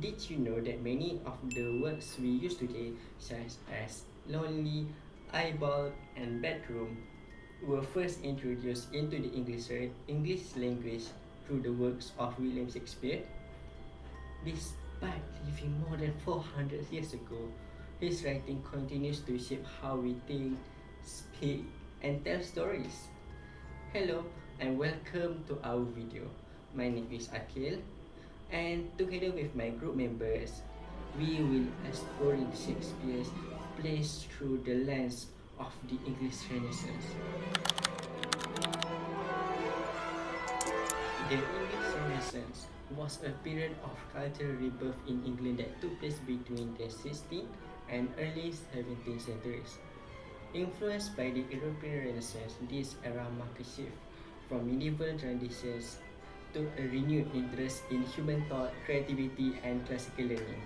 Did you know that many of the words we use today, such as lonely, eyeball, and bedroom, were first introduced into the English language through the works of William Shakespeare? Despite living more than 400 years ago, his writing continues to shape how we think, speak, and tell stories. Hello and welcome to our video. My name is Akil, and together with my group members, we will exploring Shakespeare's plays through the lens of the English Renaissance. The English Renaissance was a period of cultural rebirth in England that took place between the 16th and early 17th centuries. Influenced by the European Renaissance, this era marked a shift from medieval traditions to a renewed interest in human thought, creativity, and classical learning.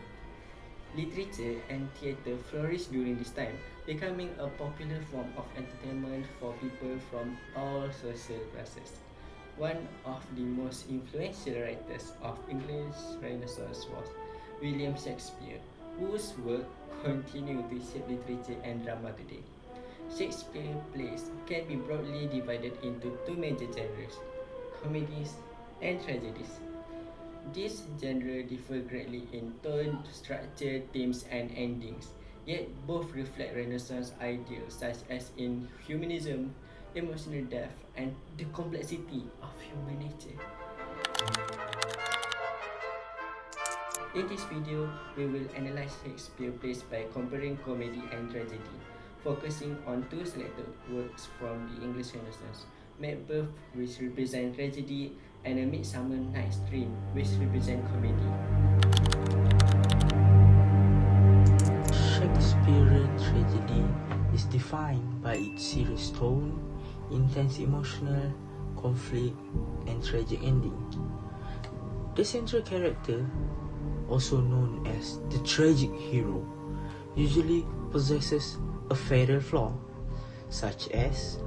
Literature and theatre flourished during this time, becoming a popular form of entertainment for people from all social classes. One of the most influential writers of English Renaissance was William Shakespeare, whose work continue to shape literature and drama today. Shakespeare plays can be broadly divided into two major genres, comedies and tragedies. These genres differ greatly in tone, structure, themes, and endings, yet both reflect Renaissance ideals such as in humanism, emotional depth, and the complexity of human nature. In this video, we will analyze Shakespeare plays by comparing comedy and tragedy, focusing on two selected works from the English Renaissance, Macbeth, which represents tragedy, and A Midsummer Night's Dream, which represents comedy. Shakespearean tragedy is defined by its serious tone, intense emotional conflict, and tragic ending. The central character, also known as the tragic hero, usually possesses a fatal flaw, such as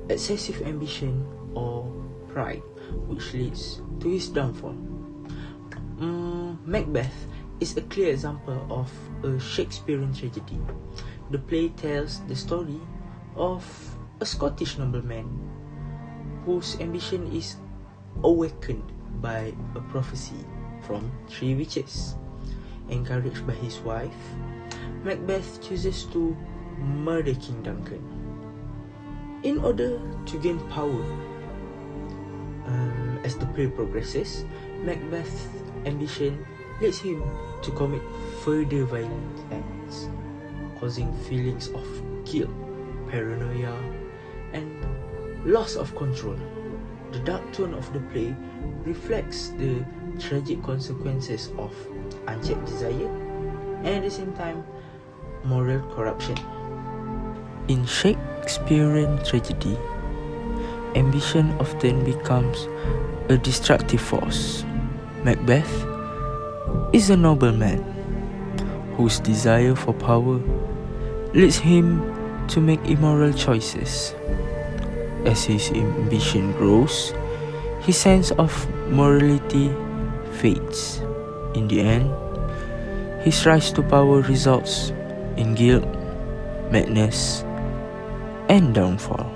excessive ambition or pride, which leads to his downfall. Macbeth is a clear example of a Shakespearean tragedy. The play tells the story of a Scottish nobleman whose ambition is awakened by a prophecy from three witches. Encouraged by his wife, Macbeth chooses to murder King Duncan in order to gain power. As the play progresses, Macbeth's ambition leads him to commit further violent acts, causing feelings of guilt, paranoia, and loss of control. The dark tone of the play reflects the tragic consequences of unchecked desire and at the same time moral corruption. In Shakespearean tragedy, ambition often becomes a destructive force. Macbeth is a nobleman whose desire for power leads him to make immoral choices. As his ambition grows, his sense of morality fades. In the end, his rise to power results in guilt, madness, and downfall.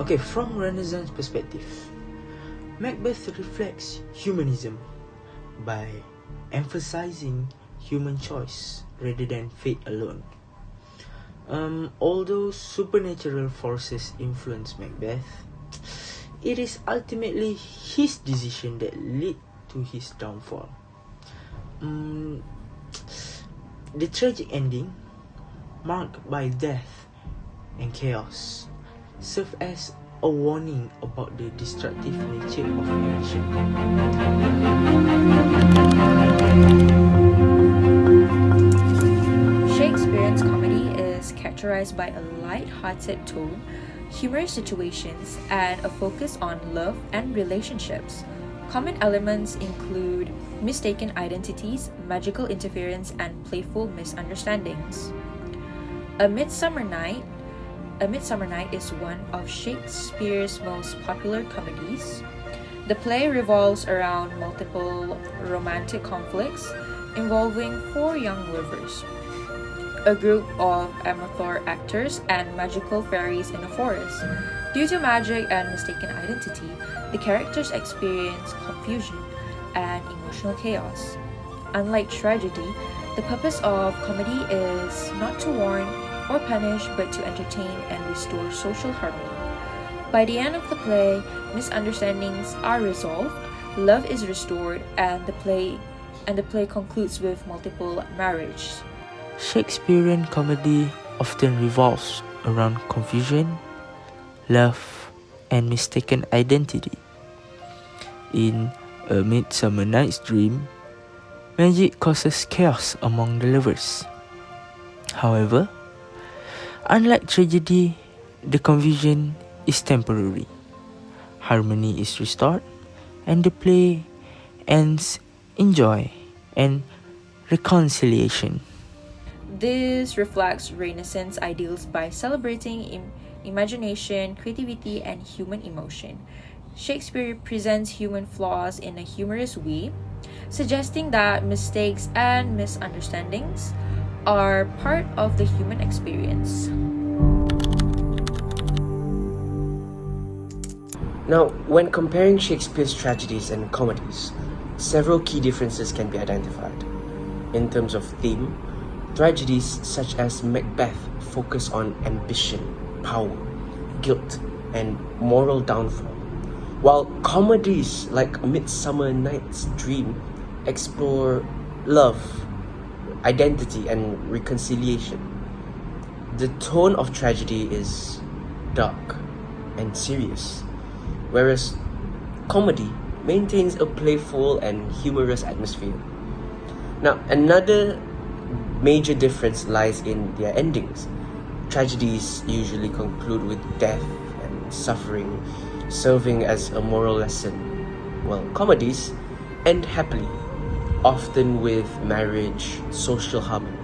Okay, from Renaissance perspective, Macbeth reflects humanism by emphasizing human choice rather than fate alone. Although supernatural forces influence Macbeth, it is ultimately his decision that lead to his downfall. The tragic ending, marked by death and chaos, serve as a warning about the destructive nature of ambition. Shakespearean's comedy is characterized by a light-hearted tone, humorous situations, and a focus on love and relationships. Common elements include mistaken identities, magical interference, and playful misunderstandings. A Midsummer Night is one of Shakespeare's most popular comedies. The play revolves around multiple romantic conflicts, involving four young lovers, a group of amateur actors, and magical fairies in a forest. Due to magic and mistaken identity, the characters experience confusion and emotional chaos. Unlike tragedy, the purpose of comedy is not to warn or punish but to entertain and restore social harmony. By the end of the play, misunderstandings are resolved, love is restored, and the play concludes with multiple marriages. Shakespearean comedy often revolves around confusion, love, and mistaken identity. In A Midsummer Night's Dream, magic causes chaos among the lovers. However, unlike tragedy, the confusion is temporary. Harmony is restored, and the play ends in joy and reconciliation. This reflects Renaissance ideals by celebrating imagination, creativity, and human emotion. Shakespeare presents human flaws in a humorous way, suggesting that mistakes and misunderstandings are part of the human experience. Now, when comparing Shakespeare's tragedies and comedies, several key differences can be identified. In terms of theme, tragedies such as Macbeth focus on ambition, power, guilt, and moral downfall, while comedies like Midsummer Night's Dream explore love, identity, and reconciliation. The tone of tragedy is dark and serious, whereas comedy maintains a playful and humorous atmosphere. Now, another major difference lies in their endings. Tragedies usually conclude with death and suffering, serving as a moral lesson, while comedies end happily, often with marriage, social harmony.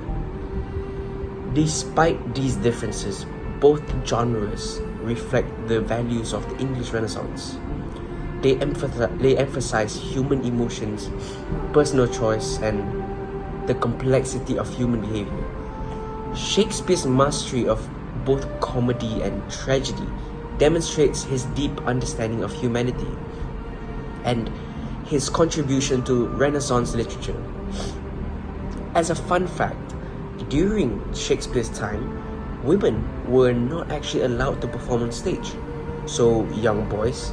Despite these differences, both genres reflect the values of the English Renaissance. They emphasize human emotions, personal choice, and the complexity of human behavior. Shakespeare's mastery of both comedy and tragedy demonstrates his deep understanding of humanity and his contribution to Renaissance literature. As a fun fact, during Shakespeare's time, women were not actually allowed to perform on stage, so young boys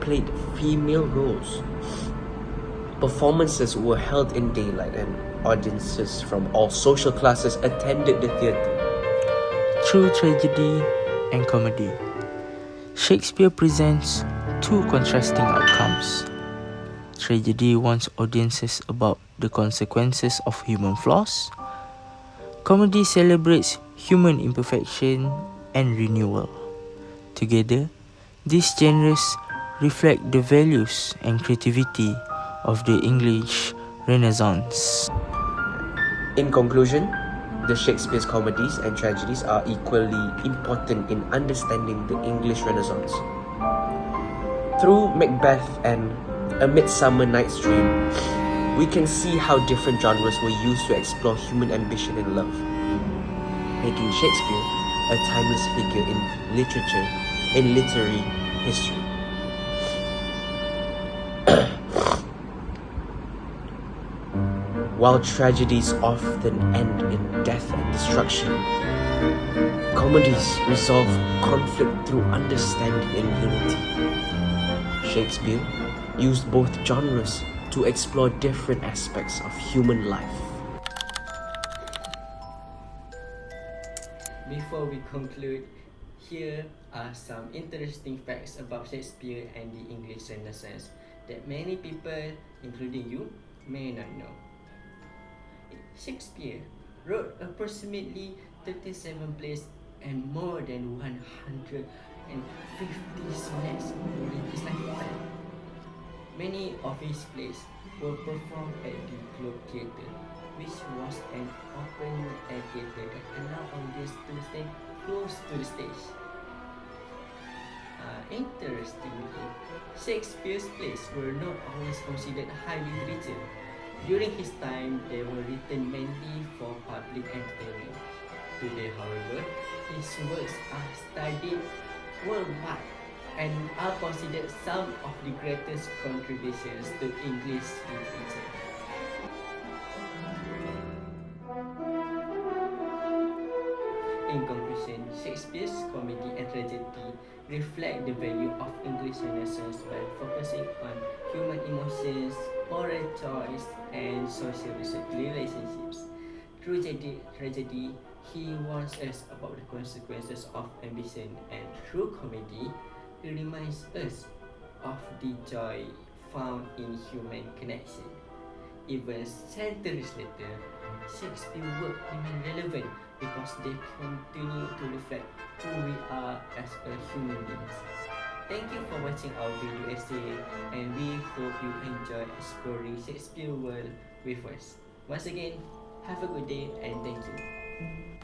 played female roles. Performances were held in daylight and audiences from all social classes attended the theatre. Through tragedy and comedy, Shakespeare presents two contrasting outcomes. Tragedy warns audiences about the consequences of human flaws. Comedy celebrates human imperfection and renewal. Together, these genres reflect the values and creativity of the English Renaissance. In conclusion, the Shakespeare's comedies and tragedies are equally important in understanding the English Renaissance. Through Macbeth and A Midsummer Night's Dream, we can see how different genres were used to explore human ambition and love, making Shakespeare a timeless figure in literature, in literary history. While tragedies often end in death and destruction, comedies resolve conflict through understanding and unity. Shakespeare used both genres to explore different aspects of human life. Before we conclude, here are some interesting facts about Shakespeare and the English Renaissance that many people, including you, may not know. Shakespeare wrote approximately 37 plays and more than 150 sonnets during his lifetime. Many of his plays were performed at the Globe Theatre, which was an open-air theatre that allowed audience to stand close to the stage. Interestingly, Shakespeare's plays were not always considered high literature. During his time, they were written mainly for public entertainment. Today, however, his works are studied worldwide and are considered some of the greatest contributions to English literature. In conclusion, Shakespeare's comedy and tragedy reflect the value of English Renaissance by focusing on human emotions, moral choice, and social relationships. Through tragedy, he warns us about the consequences of ambition, and through comedy, he reminds us of the joy found in human connection. Even centuries later, Shakespeare's work remain relevant because they continue to reflect who we are as a human beings. Thank you for watching our video essay, and we hope you enjoy exploring Shakespeare world with us. Once again, have a good day and thank you.